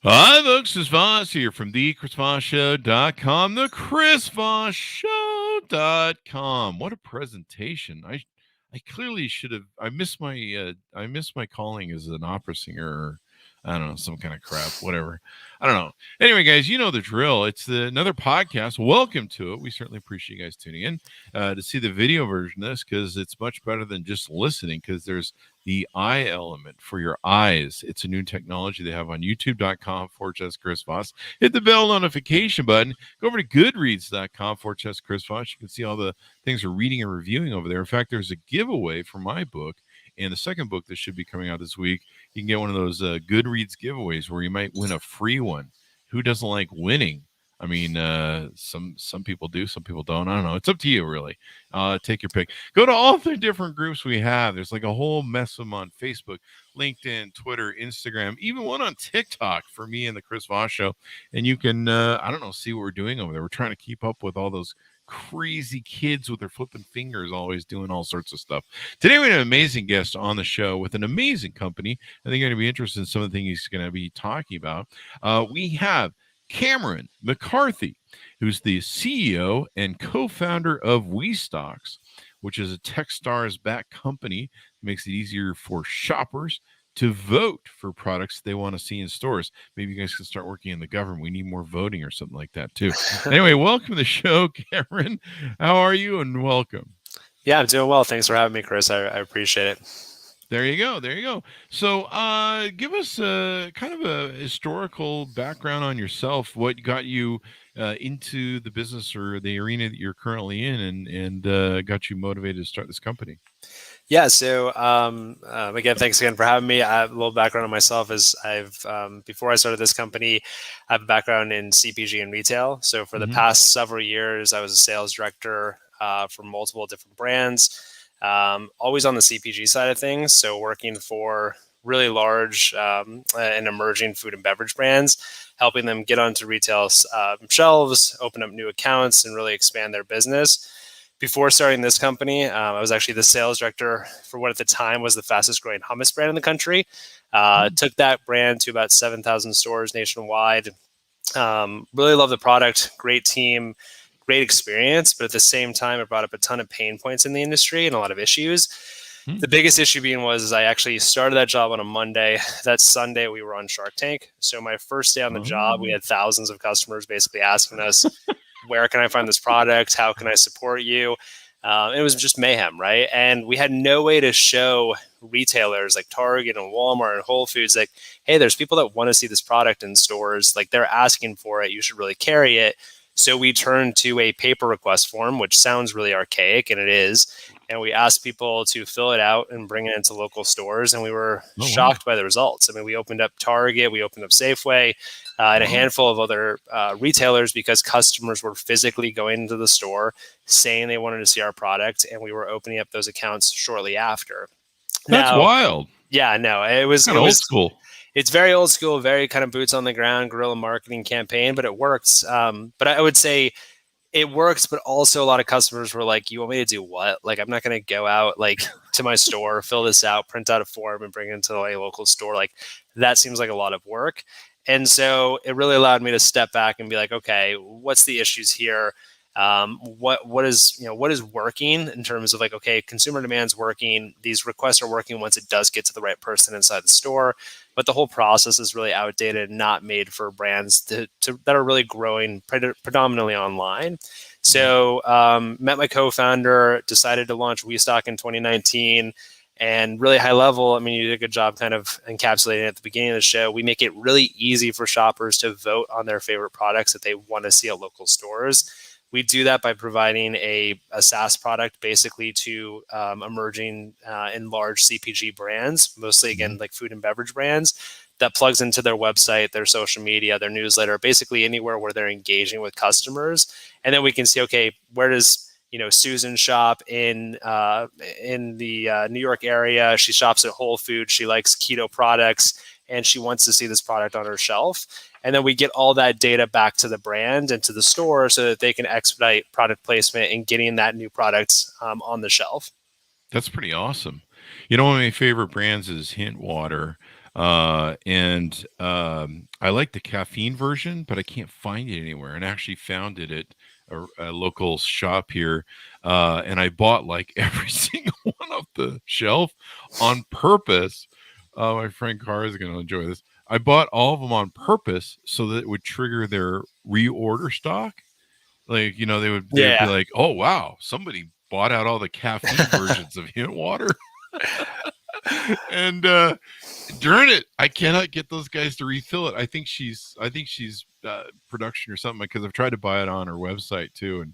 Hi, folks. Chris Voss here from the ChrisVossShow.com. The ChrisVossShow.com. What a presentation! I clearly should have. I missed my calling as an opera singer. Or, I don't know, some kind of crap, whatever. I don't know. Anyway, guys, you know the drill. It's another podcast. Welcome to it. We certainly appreciate you guys tuning in to see the video version of this because it's much better than just listening because there's the eye element for your eyes. It's a new technology they have on youtube.com/Chris Voss. Hit the bell notification button. Go over to goodreads.com/Chris Voss. You can see all the things we're reading and reviewing over there. In fact, there's a giveaway for my book. And the second book that should be coming out this week, you can get one of those Goodreads giveaways where you might win a free one. Who doesn't like winning? I mean, some people do, some people don't. I don't know. It's up to you, really. Take your pick. Go to all the different groups we have. There's like a whole mess of them on Facebook, LinkedIn, Twitter, Instagram, even one on TikTok for me and the Chris Voss Show. And you can, I don't know, see what we're doing over there. We're trying to keep up with all those crazy kids with their flipping fingers always doing all sorts of stuff. Today we have an amazing guest on the show with an amazing company. I think you're going to be interested in some of the things he's going to be talking about. We have Cameron McCarthy, who's the CEO and co-founder of WeStocks, which is a Techstars-backed company that makes it easier for shoppers to vote for products they want to see in stores. Maybe you guys can start working in the government. We need more voting or something like that too. Anyway, welcome to the show, Cameron. How are you? And welcome. Yeah, I'm doing well. Thanks for having me, Chris. I appreciate it. There you go. There you go. So give us kind of a historical background on yourself. What got you into the business or the arena that you're currently in and got you motivated to start this company? Yeah, so again, thanks again for having me. A little background on myself is before I started this company, I have a background in CPG and retail. So for the past several years, I was a sales director for multiple different brands, always on the CPG side of things. So working for really large and emerging food and beverage brands, helping them get onto retail shelves, open up new accounts, and really expand their business. Before starting this company, I was actually the sales director for what at the time was the fastest growing hummus brand in the country. Took that brand to about 7,000 stores nationwide. Really love the product, great team, great experience. But at the same time, it brought up a ton of pain points in the industry and a lot of issues. The biggest issue being was I actually started that job on a Monday. That Sunday, we were on Shark Tank. So my first day on the job, we had thousands of customers basically asking us, where can I find this product? How can I support you? It was just mayhem, right? And we had no way to show retailers like Target and Walmart and Whole Foods like, hey, there's people that want to see this product in stores. Like they're asking for it. You should really carry it. So we turned to a paper request form, which sounds really archaic, and it is. And we asked people to fill it out and bring it into local stores. And we were shocked by the results. I mean, we opened up Target, we opened up Safeway, and a handful of other retailers because customers were physically going into the store saying they wanted to see our product. And we were opening up those accounts shortly after. That's wild. Yeah, no, it was old school. It's very old school, very kind of boots on the ground, guerrilla marketing campaign, but it works. But I would say it works, but also a lot of customers were like, you want me to do what? Like, I'm not going to go out like to my store, fill this out, print out a form and bring it into a local store. Like that seems like a lot of work. And so it really allowed me to step back and be like, okay, what's the issues here? What is working in terms of like, okay, consumer demand's working. These requests are working once it does get to the right person inside the store. But the whole process is really outdated and not made for brands that are really growing predominantly online. So met my co-founder, decided to launch WeStock in 2019. And really high level, I mean, you did a good job kind of encapsulating at the beginning of the show. We make it really easy for shoppers to vote on their favorite products that they want to see at local stores. We do that by providing a SaaS product basically to emerging and large CPG brands, mostly, again, like food and beverage brands, that plugs into their website, their social media, their newsletter, basically anywhere where they're engaging with customers. And then we can see, okay, where does Susan shop in the New York area? She shops at Whole Foods. She likes keto products, and she wants to see this product on her shelf. And then we get all that data back to the brand and to the store so that they can expedite product placement and getting that new product on the shelf. That's pretty awesome. One of my favorite brands is Hint Water. And I like the caffeine version, but I can't find it anywhere. And I actually found it at a local shop here, and I bought like every single one off the shelf on purpose. My friend Carr is going to enjoy this. I bought all of them on purpose so that it would trigger their reorder stock. Like, they would be Yeah. like, "Oh wow, somebody bought out all the caffeine versions of hint water." And darn it, I cannot get those guys to refill it. I think she's production or something, because I've tried to buy it on her website too,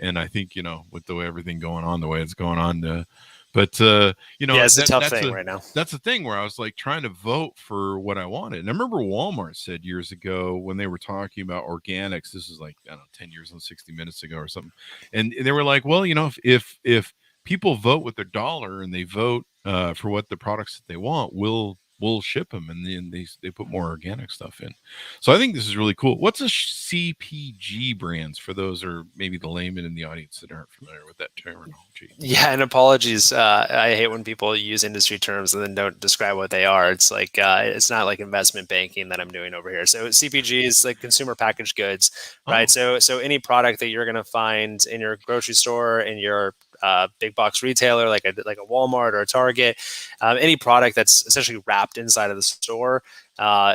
and I think with the way everything going on, the way it's going on, but It's a tough thing right now. That's the thing where I was like trying to vote for what I wanted. And I remember Walmart said years ago when they were talking about organics, this is like, I don't know, 10 years and 60 minutes ago or something, and they were like, well, if people vote with their dollar and they vote for what the products that they want, we'll ship them, and then they put more organic stuff in. So I think this is really cool. What's a CPG brands for those, or maybe the layman in the audience that aren't familiar with that terminology? Yeah, and apologies. I hate when people use industry terms and then don't describe what they are. It's like it's not like investment banking that I'm doing over here. So CPG is like consumer packaged goods, right? So any product that you're going to find in your grocery store, in your big box retailer like a Walmart or a Target, any product that's essentially wrapped inside of the store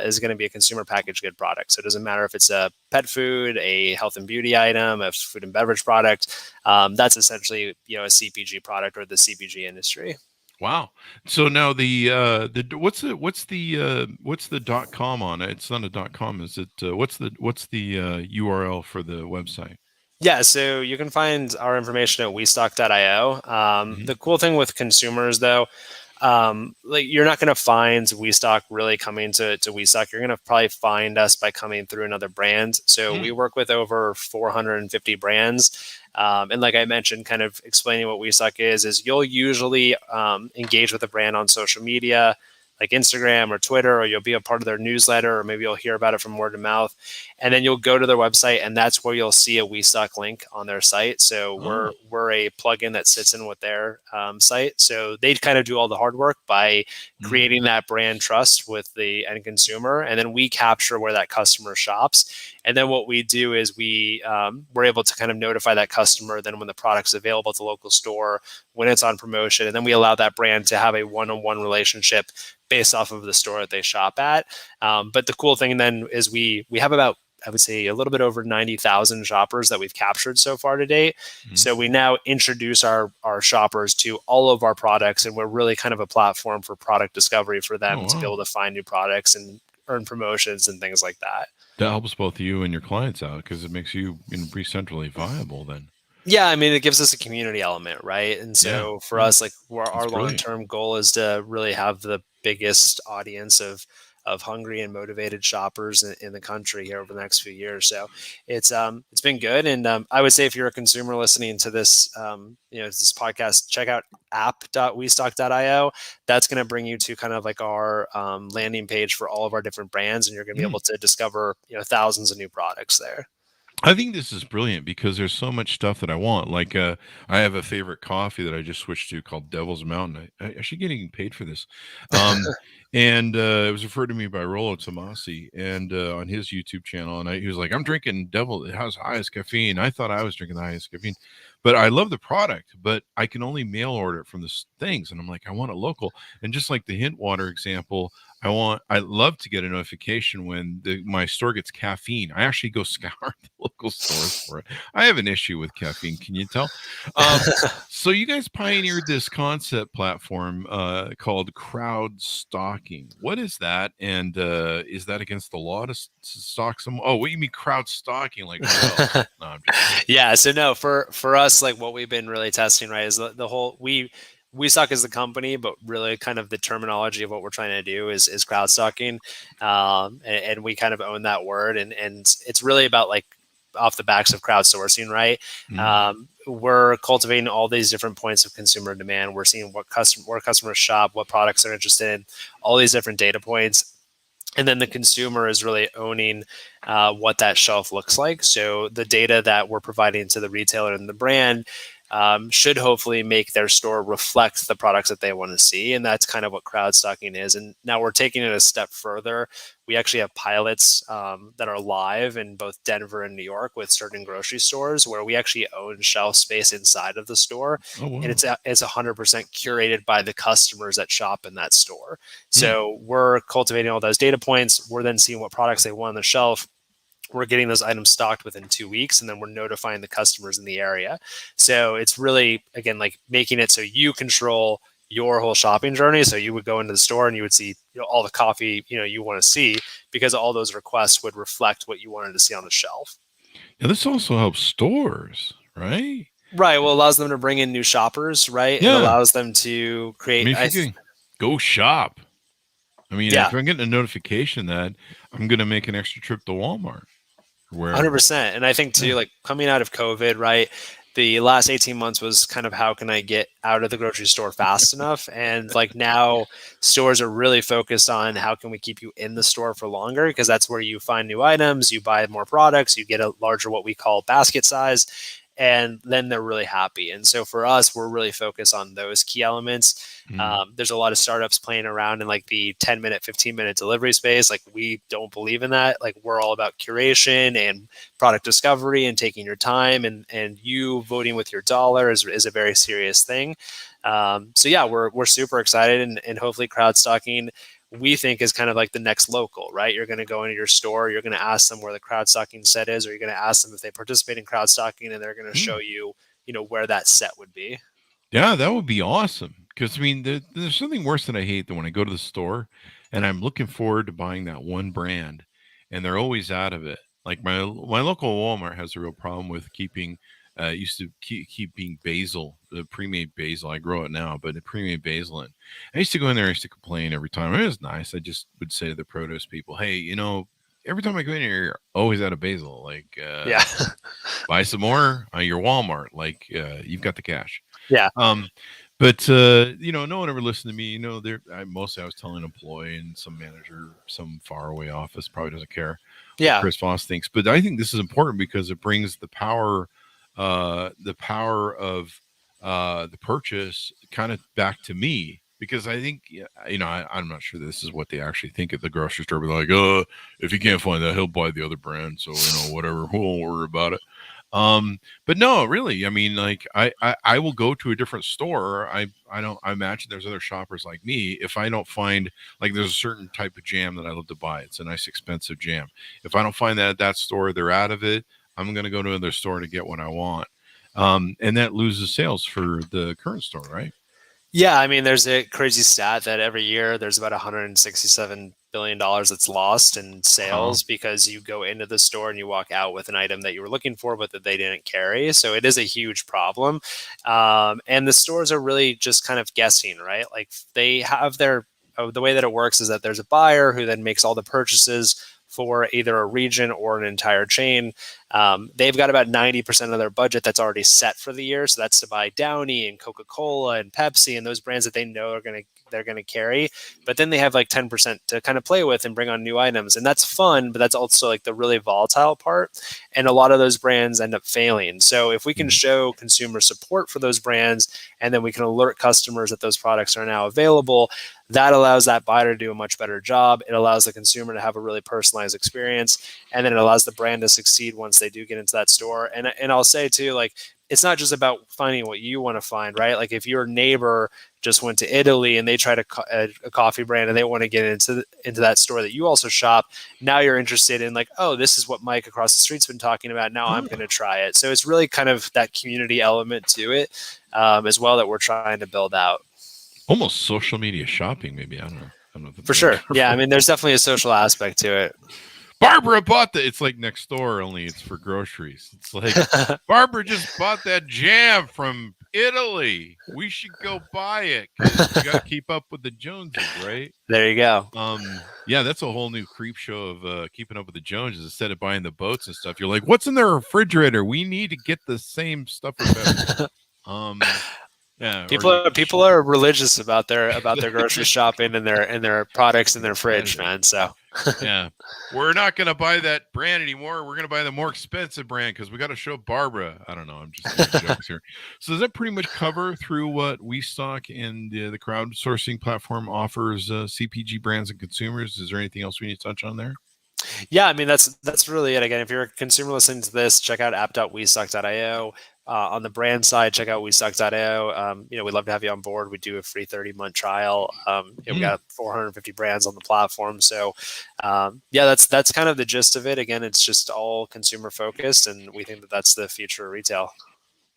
is going to be a consumer packaged good product. So it doesn't matter if it's a pet food, a health and beauty item, a food and beverage product. That's essentially a CPG product, or the CPG industry. Wow. So now the what's the .com on it? It's not a .com. Is it what's the URL for the website? Yeah, so you can find our information at westock.io. The cool thing with consumers, though, like you're not going to find WeStock really coming to WeStock. You're going to probably find us by coming through another brand. So we work with over 450 brands. And like I mentioned, kind of explaining what WeStock is you'll usually engage with a brand on social media, like Instagram or Twitter, or you'll be a part of their newsletter, or maybe you'll hear about it from word of mouth. And then you'll go to their website, and that's where you'll see a WeStock link on their site. So we're a plugin that sits in with their site. So they kind of do all the hard work by creating that brand trust with the end consumer. And then we capture where that customer shops. And then what we do is we're able to kind of notify that customer then when the product's available at the local store, when it's on promotion. And then we allow that brand to have a one-on-one relationship based off of the store that they shop at. But the cool thing then is we have about, I would say, a little bit over 90,000 shoppers that we've captured so far to date. So we now introduce our shoppers to all of our products, and we're really kind of a platform for product discovery for them to be able to find new products and earn promotions and things like that. That helps both you and your clients out, because it makes you pretty centrally viable then. Yeah, I mean, it gives us a community element, right? And so for us, like our long-term goal is to really have the biggest audience of hungry and motivated shoppers in the country here over the next few years. So it's been good. And I would say if you're a consumer listening to this, this podcast, check out app.westock.io. That's going to bring you to kind of like our landing page for all of our different brands. And you're going to be able to discover, thousands of new products there. I think this is brilliant because there's so much stuff that I want. Like, I have a favorite coffee that I just switched to called Devil's Mountain. I actually getting paid for this. And it was referred to me by Rollo Tomasi and on his YouTube channel. And he was like, I'm drinking Devil. It has highest caffeine. I thought I was drinking the highest caffeine. But I love the product, but I can only mail order it from the things. And I'm like, I want it local. And just like the hint water example, I love to get a notification when my store gets caffeine. I actually go scour the local stores for it. I have an issue with caffeine. Can you tell? So you guys pioneered this concept platform called crowd stalking. What is that? And is that against the law to stalk someone? Oh, what do you mean crowd stalking? Like, no, I'm just yeah. So no, for us, like what we've been really testing, right, is the whole WeStock as the company, but really kind of the terminology of what we're trying to do is crowd stalking. And we kind of own that word. And it's really about like off the backs of crowdsourcing, right? We're cultivating all these different points of consumer demand. We're seeing where customers shop, what products they're interested in, all these different data points. And then the consumer is really owning what that shelf looks like. So the data that we're providing to the retailer and the brand should hopefully make their store reflect the products that they want to see. And that's kind of what crowd stocking is. And now we're taking it a step further. We actually have pilots that are live in both Denver and New York with certain grocery stores where we actually own shelf space inside of the store. Oh, wow. And it's 100% curated by the customers that shop in that store. So we're cultivating all those data points. We're then seeing what products they want on the shelf. We're getting those items stocked within 2 weeks, and then we're notifying the customers in the area. So it's really, again, like making it so you control your whole shopping journey. So you would go into the store and you would see all the coffee you want to see, because all those requests would reflect what you wanted to see on the shelf. And this also helps stores, right? Right. Well, it allows them to bring in new shoppers, right? Yeah. It allows them to create. If you can go shop. I mean, if I'm getting a notification that I'm going to make an extra trip to Walmart. 100%. And I think too, like coming out of COVID, right? The last 18 months was kind of how can I get out of the grocery store fast enough? And like now stores are really focused on how can we keep you in the store for longer, because that's where you find new items, you buy more products, you get a larger, what we call basket size, and then they're really happy. And so for us, we're really focused on those key elements. There's a lot of startups playing around in like the 10-minute, 15-minute delivery space. Like we don't believe in that. Like we're all about curation and product discovery and taking your time, and you voting with your dollar is a very serious thing. So yeah, we're super excited, and hopefully crowd stocking, we think, is kind of like the next local, right? You're going to go into your store, you're going to ask them where the crowd stocking set is, or you're going to ask them if they participate in crowd stocking, and they're going to show you, where that set would be. Yeah, that would be awesome. Because I mean, there's something worse than I hate than when I go to the store and I'm looking forward to buying that one brand, and they're always out of it. Like my local Walmart has a real problem with keeping. Used to keeping basil, the pre-made basil. I grow it now, but the pre-made basil. And I used to go in there. I used to complain every time. It was nice. I just would say to the produce people, "Hey, every time I go in here, you're always out of basil. Like, buy some more. Your Walmart. Like, you've got the cash." Yeah. But no one ever listened to me. Mostly I was telling an employee, and some manager, some faraway office probably doesn't care. Yeah. What Chris Voss thinks. But I think this is important because it brings the power of the purchase kind of back to me, because I think I'm not sure this is what they actually think at the grocery store. But like, if he can't find that, he'll buy the other brand. So whatever, we won't worry about it. But no, really, I mean, like I will go to a different store. I imagine there's other shoppers like me. If I don't find, like, there's a certain type of jam that I love to buy. It's a nice expensive jam. If I don't find that at that store, they're out of it. I'm going to go to another store to get what I want. And that loses sales for the current store, right? Yeah. I mean, there's a crazy stat that every year there's about $167 billion that's lost in sales because you go into the store and you walk out with an item that you were looking for, but that they didn't carry. So it is a huge problem. And the stores are really just kind of guessing, right? Like they have the way that it works is that there's a buyer who then makes all the purchases for either a region or an entire chain. They've got about 90% of their budget that's already set for the year. So that's to buy Downy and Coca-Cola and Pepsi and those brands that they know they're going to carry. But then they have like 10% to kind of play with and bring on new items. And that's fun, but that's also like the really volatile part. And a lot of those brands end up failing. So if we can show consumer support for those brands, and then we can alert customers that those products are now available, that allows that buyer to do a much better job. It allows the consumer to have a really personalized experience. And then it allows the brand to succeed once they do get into that store. And I'll say too, like, it's not just about finding what you want to find, right? Like if your neighbor just went to Italy and they tried a coffee brand and they want to get into that store that you also shop, now you're interested in like, oh, this is what Mike across the street's been talking about. Now I'm going to try it. So it's really kind of that community element to it as well that we're trying to build out. Almost social media shopping, maybe. I don't know. For sure. Yeah. I mean, there's definitely a social aspect to it. Barbara bought that. It's like next door, only it's for groceries. It's like Barbara just bought that jam from Italy. We should go buy it. You got to keep up with the Joneses, right? There you go. Yeah, that's a whole new creep show of keeping up with the Joneses. Instead of buying the boats and stuff, you're like, what's in their refrigerator? We need to get the same stuff or better. Yeah, People are religious about their grocery shopping and their products in their fridge, man. So yeah, we're not going to buy that brand anymore. We're going to buy the more expensive brand because we got to show Barbara. I don't know. I'm just making jokes here. So does that pretty much cover through what WeStock and the crowdsourcing platform offers CPG brands and consumers? Is there anything else we need to touch on there? Yeah, I mean that's really it. Again, if you're a consumer listening to this, check out app.westock.io. On the brand side, check out westock.io. We'd love to have you on board. We do a free 30-month trial. We got 450 brands on the platform. So, that's kind of the gist of it. Again, it's just all consumer focused, and we think that that's the future of retail.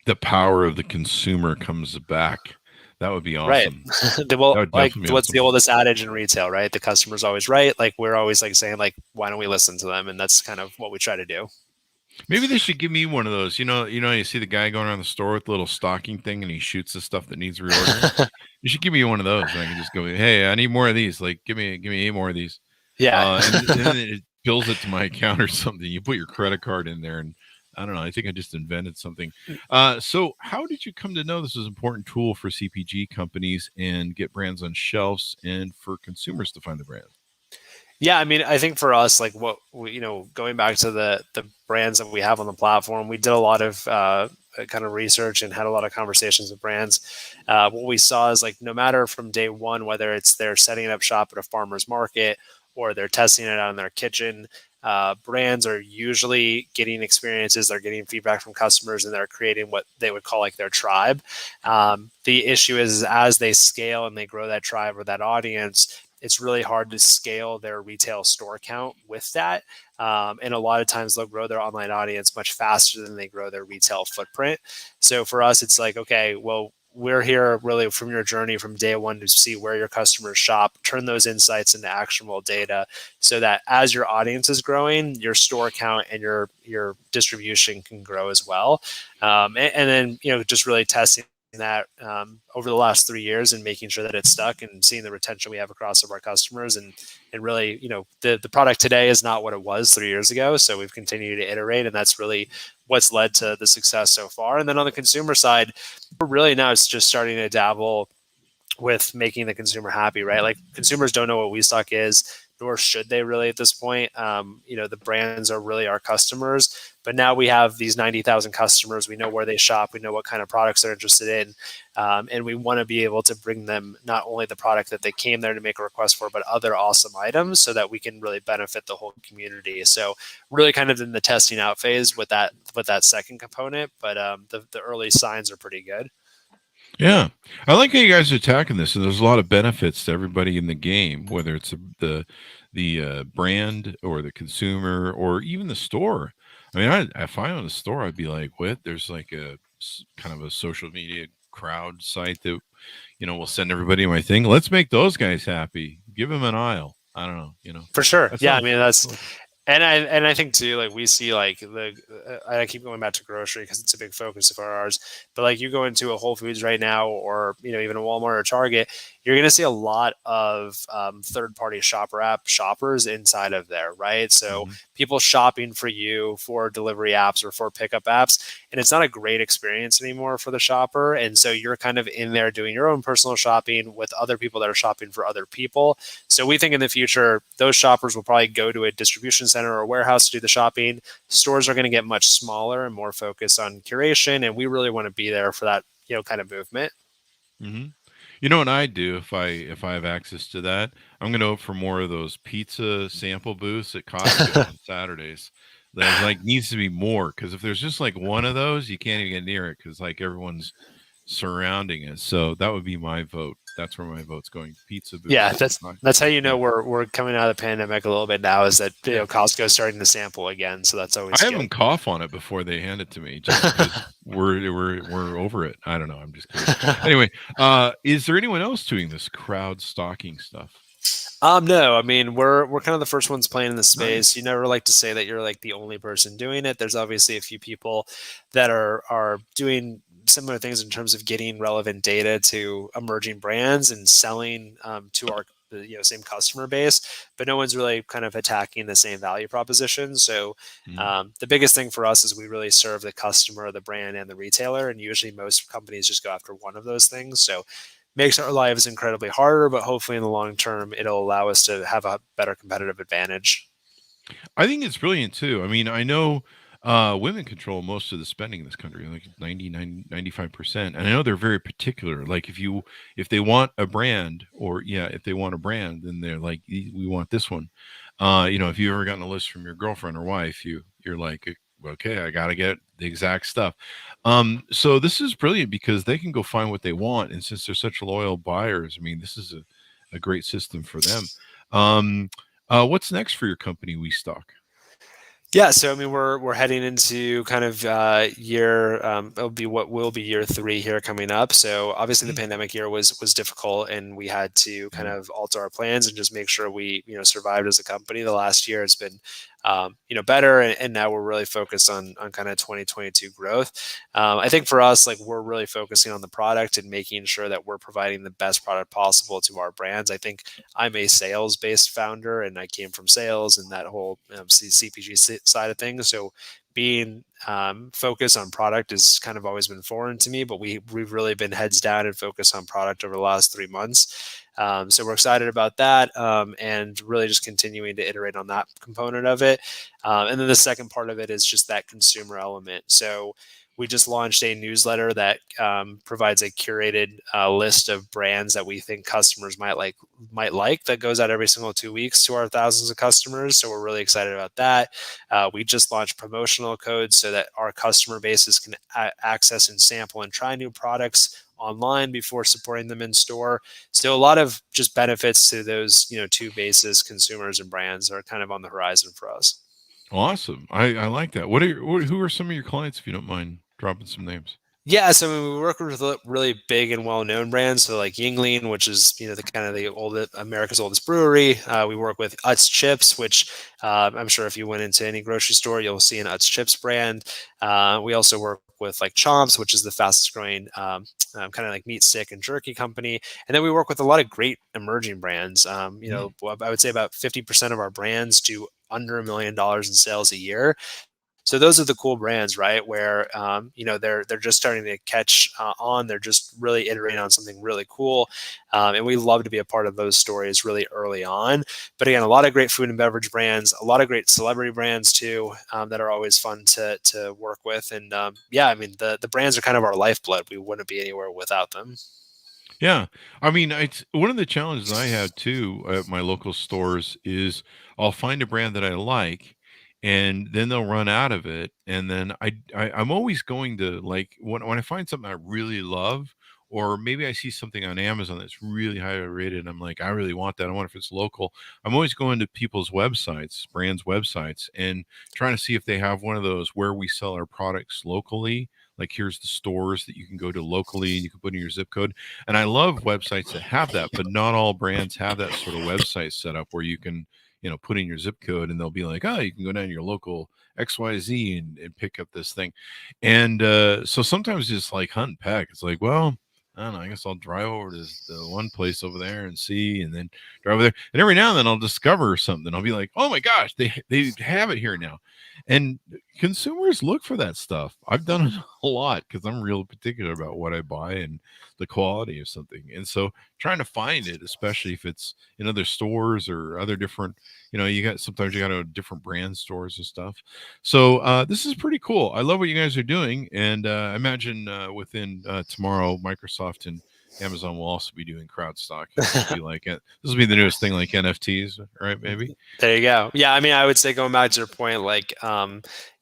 The power of the consumer comes back. That would be awesome. Right. Well, like what's the oldest adage in retail, right? The customer's always right. Like we're always like saying like, why don't we listen to them? And that's kind of what we try to do. Maybe they should give me one of those. You see the guy going around the store with the little stocking thing and he shoots the stuff that needs reordering. You should give me one of those and I can just go, hey, I need more of these. Like give me 8 more of these. Yeah. And then it bills it to my account or something. You put your credit card in there and I don't know. I think I just invented something. So how did you come to know this is an important tool for CPG companies and get brands on shelves and for consumers to find the brand? Yeah, I mean, I think for us, like going back to the brands that we have on the platform, we did a lot of kind of research and had a lot of conversations with brands. What we saw is like no matter from day one, whether it's they're setting up shop at a farmer's market or they're testing it out in their kitchen, brands are usually getting experiences, they're getting feedback from customers, and they're creating what they would call like their tribe. The issue is as they scale and they grow that tribe or that audience, it's really hard to scale their retail store count with that. And a lot of times they'll grow their online audience much faster than they grow their retail footprint. So for us, it's like, okay, well, we're here really from your journey from day one to see where your customers shop, turn those insights into actionable data so that as your audience is growing, your store count and your distribution can grow as well. And then, just really testing that over the last 3 years and making sure that it's stuck and seeing the retention we have across of our customers. And really, the product today is not what it was 3 years ago. So we've continued to iterate, and that's really what's led to the success so far. And then on the consumer side, we're really now it's just starting to dabble with making the consumer happy, right? Like consumers don't know what WeStock is, nor should they really at this point. The brands are really our customers, but now we have these 90,000 customers. We know where they shop. We know what kind of products they're interested in. And we want to be able to bring them not only the product that they came there to make a request for, but other awesome items so that we can really benefit the whole community. So really kind of in the testing out phase with that second component, but the early signs are pretty good. Yeah, I like how you guys are attacking this, and there's a lot of benefits to everybody in the game, whether it's the brand or the consumer or even the store. I mean, if I own a store, I'd be like, "What?" There's like a kind of a social media crowd site that will send everybody my thing. Let's make those guys happy. Give them an aisle. I don't know. For sure. Yeah, I mean that's. And I think too, like we see like I keep going back to grocery because it's a big focus of ours, but like you go into a Whole Foods right now or, even a Walmart or Target, you're going to see a lot of third-party shopper app shoppers inside of there, right? So people shopping for you for delivery apps or for pickup apps, and it's not a great experience anymore for the shopper. And so you're kind of in there doing your own personal shopping with other people that are shopping for other people. So we think in the future, those shoppers will probably go to a distribution center or a warehouse to do the shopping. Stores are going to get much smaller and more focused on curation. And we really want to be there for that, kind of movement. Mm-hmm. You know what I do if I have access to that? I'm going to go for more of those pizza sample booths at Costco on Saturdays. There's like needs to be more because if there's just like one of those, you can't even get near it because like everyone's surrounding it. So that would be my vote. That's where my vote's going. Pizza booths. Yeah, that's how we're coming out of the pandemic a little bit now. Is that Costco's starting to sample again? So that's always. I have them cough on it before they hand it to me, just because we're over it. I don't know. I'm just kidding. Anyway, is there anyone else doing this crowd stalking stuff? No, I mean we're kind of the first ones playing in the space. You never like to say that you're like the only person doing it. There's obviously a few people that are doing similar things in terms of getting relevant data to emerging brands and selling to same customer base, but no one's really kind of attacking the same value proposition. So the biggest thing for us is we really serve the customer, the brand, and the retailer. And usually most companies just go after one of those things. So makes our lives incredibly harder, but hopefully in the long term, it'll allow us to have a better competitive advantage. I think it's brilliant too. I mean, I know women control most of the spending in this country, like 95%. And I know they're very particular. Like if they want a brand, or if they want a brand, then they're like, we want this one. If you've ever gotten a list from your girlfriend or wife, you're like, okay, I got to get the exact stuff. So this is brilliant because they can go find what they want. And since they're such loyal buyers, I mean, this is a great system for them. What's next for your company, We Stock? Yeah, so I mean, we're heading into kind of year. It'll be what will be year 3 here coming up. So obviously, the pandemic year was difficult, and we had to kind of alter our plans and just make sure we survived as a company. The last year has been better, and now we're really focused on kind of 2022 growth. I think for us, like, we're really focusing on the product and making sure that we're providing the best product possible to our brands. I think I'm a sales-based founder, and I came from sales and that whole CPG side of things. So being focused on product has kind of always been foreign to me, but we've really been heads down and focused on product over the last 3 months. So we're excited about that, and really just continuing to iterate on that component of it. And then the second part of it is just that consumer element. So we just launched a newsletter that provides a curated list of brands that we think customers might like. That goes out every single 2 weeks to our thousands of customers. So we're really excited about that. We just launched promotional codes so that our customer bases can access and sample and try new products online before supporting them in store. So a lot of just benefits to those, two bases, consumers and brands, are kind of on the horizon for us. Awesome. I like that. Who are some of your clients, if you don't mind dropping some names? Yeah, so I mean, we work with really big and well-known brands, so like Yingling, which is the oldest America's oldest brewery. We work with Utz Chips, which I'm sure if you went into any grocery store, you'll see an Utz Chips brand. We also work with like Chomps, which is the fastest growing kind of like meat stick and jerky company. And then we work with a lot of great emerging brands. I would say about 50% of our brands do under $1 million in sales a year. So those are the cool brands, right? Where they're just starting to catch on. They're just really iterating on something really cool, and we love to be a part of those stories really early on. But again, a lot of great food and beverage brands, a lot of great celebrity brands too, that are always fun to work with. And I mean, the brands are kind of our lifeblood. We wouldn't be anywhere without them. Yeah. I mean, it's one of the challenges I have too at my local stores is I'll find a brand that I like, and then they'll run out of it. And then I'm always going to, like, when I find something I really love, or maybe I see something on Amazon that's really highly rated, and I'm like, I really want that. I wonder if it's local. I'm always going to people's websites, brands' websites, and trying to see if they have one of those where we sell our products locally. Like, here's the stores that you can go to locally, and you can put in your zip code. And I love websites that have that, but not all brands have that sort of website set up where you can, put in your zip code, and they'll be like, oh, you can go down to your local XYZ and pick up this thing. And so sometimes just like hunt and peck. It's like, well, I don't know, I guess I'll drive over to the one place over there and see, and then drive over there. And every now and then I'll discover something. I'll be like, oh my gosh, they have it here now. And consumers look for that stuff. I've done it a lot because I'm real particular about what I buy and the quality of something. And so trying to find it, especially if it's in other stores or other different, sometimes you got to different brand stores and stuff. So this is pretty cool. I love what you guys are doing. And I imagine within tomorrow, Microsoft and Amazon will also be doing crowd stocking. This will be the newest thing, like NFTs, right? Maybe. There you go. Yeah, I mean, I would say, going back to your point, like,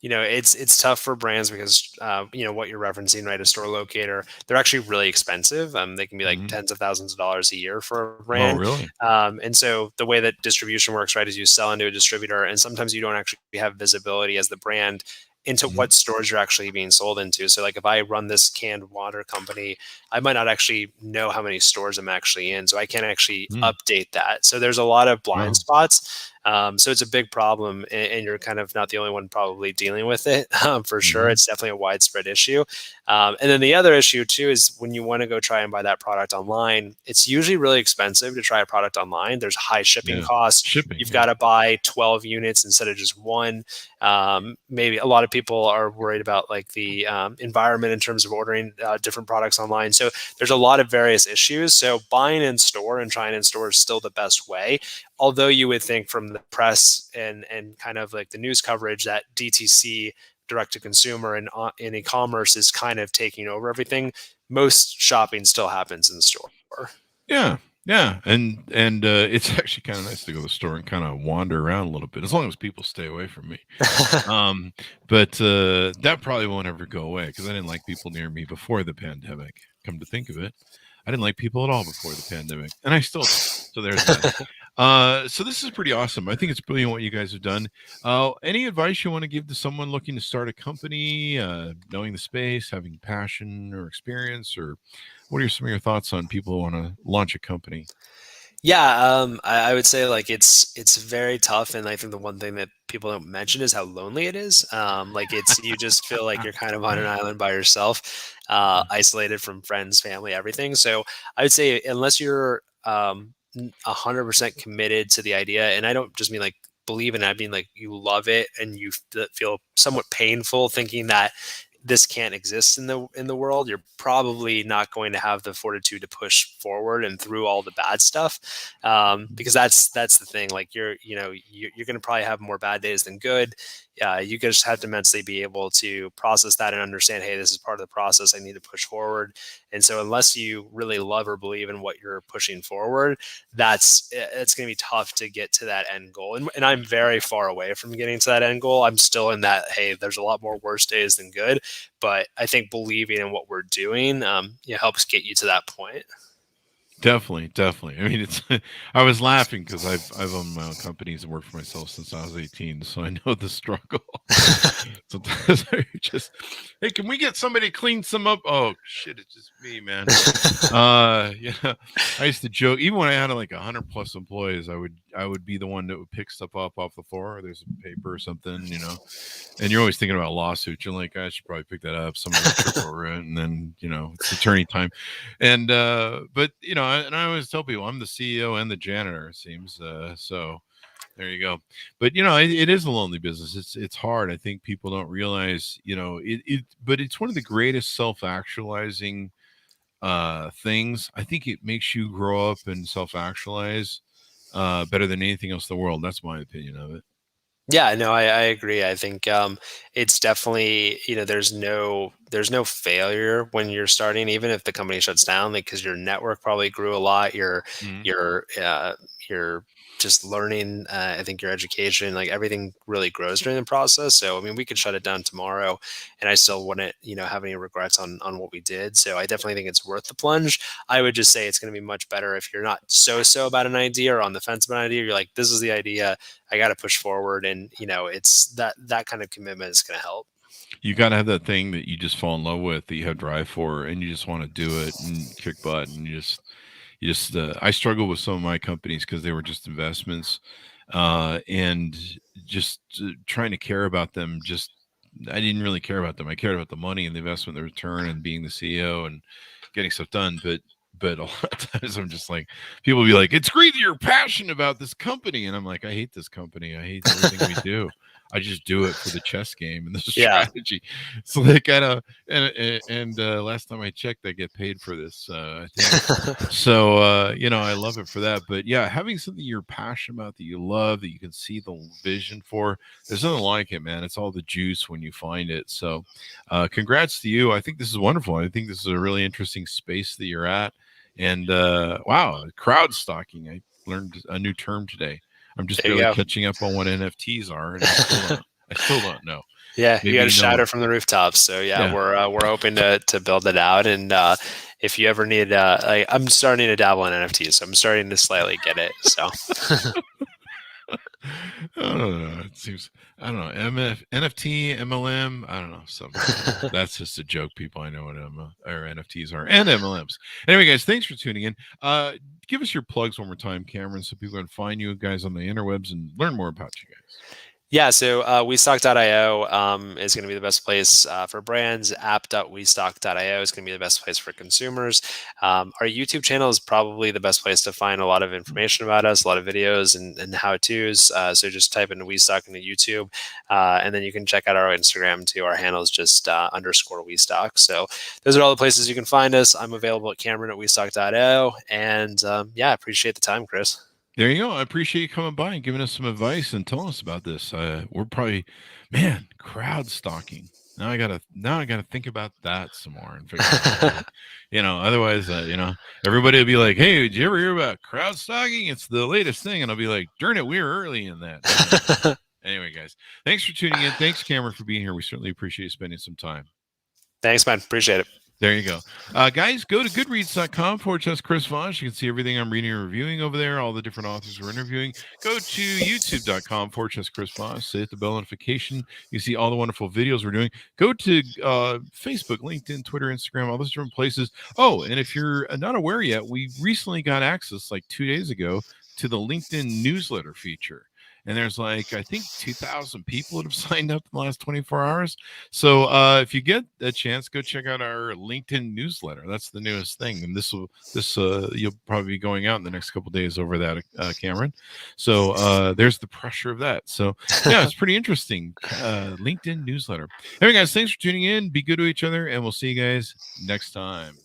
it's tough for brands because what you're referencing, right? A store locator, they're actually really expensive. They can be like tens of thousands of dollars a year for a brand. Oh, really? And so the way that distribution works, right, is you sell into a distributor, and sometimes you don't actually have visibility as the brand into what stores you're actually being sold into. So like if I run this canned water company, I might not actually know how many stores I'm actually in. So I can't actually update that. So there's a lot of blind spots. So it's a big problem, and you're kind of not the only one probably dealing with it. For sure, it's definitely a widespread issue. And then the other issue too is when you want to go try and buy that product online, it's usually really expensive to try a product online. There's high shipping costs. You've got to buy 12 units instead of just one. Maybe a lot of people are worried about like the environment in terms of ordering different products online. So there's a lot of various issues. So buying in store and trying in store is still the best way. Although you would think from the press and kind of like the news coverage that DTC, direct to consumer, and in e-commerce is kind of taking over everything, most shopping still happens in the store. Yeah. And it's actually kind of nice to go to the store and kind of wander around a little bit, as long as people stay away from me. But that probably won't ever go away, because I didn't like people near me before the pandemic. Come to think of it, I didn't like people at all before the pandemic, and I still don't. So there's that. So this is pretty awesome. I think it's brilliant what you guys have done. Any advice you want to give to someone looking to start a company, knowing the space, having passion or experience, or what are some of your thoughts on people who want to launch a company? Yeah, I would say like it's very tough, and I think the one thing that people don't mention is how lonely it is. Like you just feel like you're kind of on an island by yourself, isolated from friends, family, everything. So I would say unless you're 100% committed to the idea, and I don't just mean like believe in it, I mean like you love it and you feel somewhat painful thinking that this can't exist in the world, you're probably not going to have the fortitude to push forward and through all the bad stuff, because that's the thing. Like you're going to probably have more bad days than good. You just have to mentally be able to process that and understand, hey, this is part of the process. I need to push forward. And so unless you really love or believe in what you're pushing forward, it's going to be tough to get to that end goal. And I'm very far away from getting to that end goal. I'm still in that, hey, there's a lot more worse days than good. But I think believing in what we're doing helps get you to that point. Definitely. I mean, it's. I was laughing because I've owned my own companies and worked for myself since I was 18, so I know the struggle. Sometimes I just, hey, can we get somebody to clean some up? Oh shit, it's just me, man. Yeah, I used to joke, even when I had like 100+ employees, I would be the one that would pick stuff up off the floor. Or there's a paper or something, and you're always thinking about lawsuits. You're like, I should probably pick that up. Somebody will trip over it, and then it's attorney time. And but and I always tell people I'm the CEO and the janitor, it seems. So there you go. But it is a lonely business. It's hard. I think people don't realize, but it's one of the greatest self-actualizing things. I think it makes you grow up and self-actualize better than anything else in the world. That's my opinion of it. Yeah, no, I agree. I think it's definitely, there's no failure when you're starting, even if the company shuts down, like, because your network probably grew a lot. You're just learning. I think your education, like everything really grows during the process. So, I mean, we could shut it down tomorrow and I still wouldn't, have any regrets on what we did. So I definitely think it's worth the plunge. I would just say it's going to be much better if you're not so about an idea or on the fence about an idea. You're like, this is the idea. I got to push forward. And, it's that kind of commitment is going to help. You got to have that thing that you just fall in love with, that you have drive for, and you just want to do it and kick butt. And I struggle with some of my companies because they were just investments, and just trying to care about them. I didn't really care about them. I cared about the money and the investment, the return, and being the CEO and getting stuff done. But a lot of times I'm just like, people will be like, it's great that you're passionate about this company. And I'm like, I hate this company. I hate everything we do. I just do it for the chess game and the strategy. So like, and last time I checked, I get paid for this. I think. So, I love it for that. But yeah, having something you're passionate about, that you love, that you can see the vision for, there's nothing like it, man. It's all the juice when you find it. So congrats to you. I think this is wonderful. I think this is a really interesting space that you're at. And wow, crowd stalking. I learned a new term today. I'm just barely catching up on what NFTs are, and I still don't know. Yeah, maybe you got to shout it from the rooftops. So yeah. We're hoping to build it out. And if you ever need, I'm starting to dabble in NFTs, so I'm starting to slightly get it. So I don't know. It seems, I don't know, NFT, MLM. I don't know. Something. That's just a joke. People, I know what NFTs are and MLMs. Anyway, guys, thanks for tuning in. Give us your plugs one more time, Cameron, so people can find you guys on the interwebs and learn more about you guys. Yeah, so WeStock.io is going to be the best place for brands. App.westock.io is going to be the best place for consumers. Our YouTube channel is probably the best place to find a lot of information about us, a lot of videos and how-tos. So just type in WeStock into YouTube, and then you can check out our Instagram too. Our handle is just _WeStock. So those are all the places you can find us. I'm available at Cameron@westock.io, and yeah, appreciate the time, Chris. There you go. I appreciate you coming by and giving us some advice and telling us about this. We're probably, man, crowd stalking. Now I gotta think about that some more and figure out, otherwise, everybody will be like, "Hey, did you ever hear about crowd stalking? It's the latest thing." And I'll be like, "Darn it, we were early in that." Anyway, guys, thanks for tuning in. Thanks, Cameron, for being here. We certainly appreciate you spending some time. Thanks, man. Appreciate it. There you go. Guys, go to goodreads.com/Chris Voss. You can see everything I'm reading and reviewing over there, all the different authors we're interviewing. Go to youtube.com/Chris Voss. Hit the bell notification. You see all the wonderful videos we're doing. Go to Facebook, LinkedIn, Twitter, Instagram, all those different places. Oh, and if you're not aware yet, we recently got access like 2 days ago to the LinkedIn newsletter feature. And there's like, I think 2,000 people that have signed up in the last 24 hours. So if you get a chance, go check out our LinkedIn newsletter. That's the newest thing. And you'll probably be going out in the next couple of days over that, Cameron. So there's the pressure of that. So yeah, it's pretty interesting. LinkedIn newsletter. Anyway, guys, thanks for tuning in. Be good to each other. And we'll see you guys next time.